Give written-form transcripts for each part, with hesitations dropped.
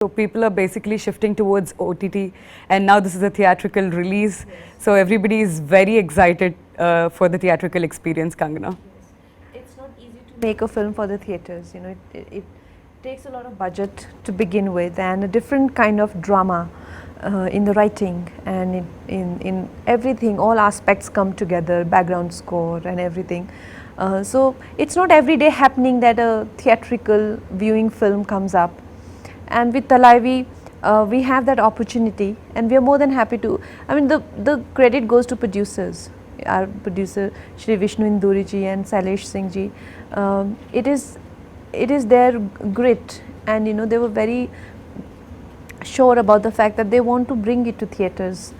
So people are basically shifting towards OTT, and now this is a theatrical release. So everybody is very excited for the theatrical experience, Kangana. It's not easy to make a film for the theatres. You know, it takes a lot of budget to begin with, and a different kind of drama in the writing and in everything. All aspects come together, background score and everything. So it's not every day happening that a theatrical viewing film comes up. And with Talaivi, we have that opportunity, and we are more than happy to. I mean, the credit goes to producers. Our producer Shri Vishnu Induri ji and Sailesh Singh ji. It is their grit, and you know they were very sure about the fact that they want to bring it to theatres.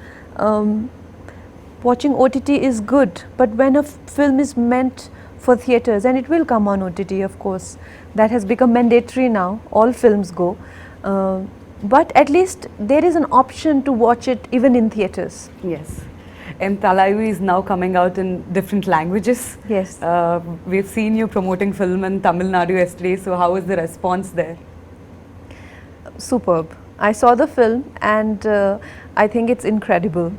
Watching OTT is good, but when a film is meant for theatres, and it will come on OTT, of course, that has become mandatory now. All films go. But at least there is an option to watch it even in theatres. Yes. And Talaivi is now coming out in different languages. Yes. We've seen you promoting film in Tamil Nadu yesterday, so how was the response there? Superb. I saw the film, and I think it's incredible.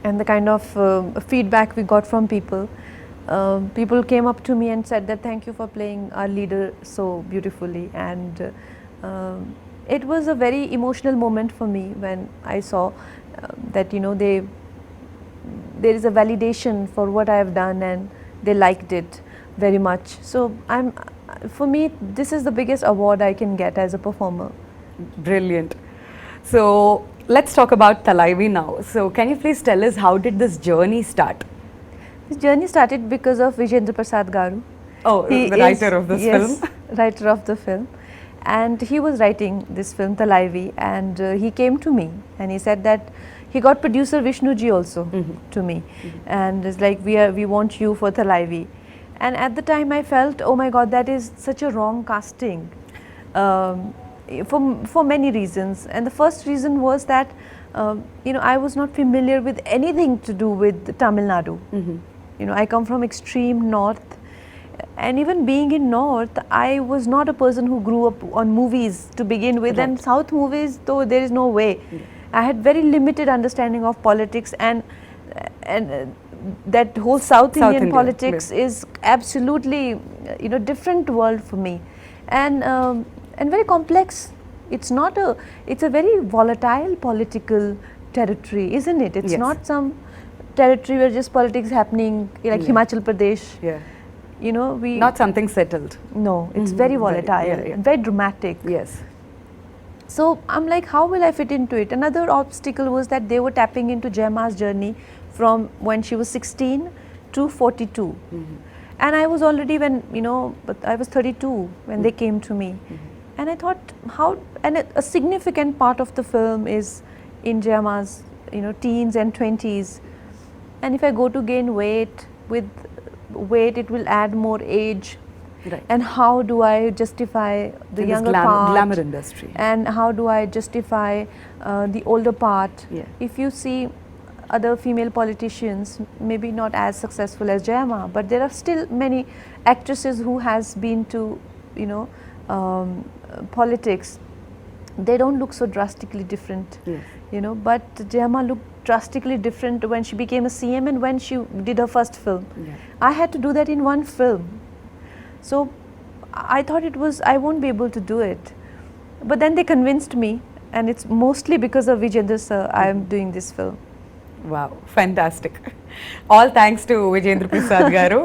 And the kind of feedback we got from people. People came up to me and said that thank you for playing our leader so beautifully, and it was a very emotional moment for me when I saw that you know there is a validation for what I have done, and they liked it very much. So for me, this is the biggest award I can get as a performer. Brilliant. So let's talk about Talaivi now. So can you please tell us how did this journey start? This journey started because of Vijayendra Prasad Garu. Oh, the writer of this yes, film. Writer of the film. And he was writing this film, Talaivi, and he came to me and he said that he got producer Vishnu ji also to me, and it's like we want you for Talaivi. And at the time I felt, oh my God, that is such a wrong casting for many reasons. And the first reason was that you know, I was not familiar with anything to do with Tamil Nadu. You know, I come from extreme north. And even being in North, I was not a person who grew up on movies to begin with, and South movies, though there is no way. I had very limited understanding of politics, and that whole South Indian politics is absolutely, you know, different world for me, and very complex. It's not it's a very volatile political territory, isn't it? It's not some territory where just politics happening like Himachal Pradesh. You know, not something settled. No, it's very volatile and very dramatic. Yes. So I'm like, how will I fit into it? Another obstacle was that they were tapping into Jai Ma's journey from when she was 16 to 42. And I was already but I was 32 when they came to me. And I thought, and a significant part of the film is in Jai Ma's, you know, teens and 20s. And if I go to gain weight, it will add more age. Right. And how do I justify the in younger this part? Glamour industry. And how do I justify the older part? If you see other female politicians, maybe not as successful as Jai Ma, but there are still many actresses who has been to, you know, politics. They don't look so drastically different. You know, but Jai Ma looked drastically different when she became a CM and when she did her first film. I had to do that in one film. So I thought I won't be able to do it. But then they convinced me, and it's mostly because of Vijayendra sir I am doing this film. Wow, fantastic. All thanks to Vijayendra Prasad Garu.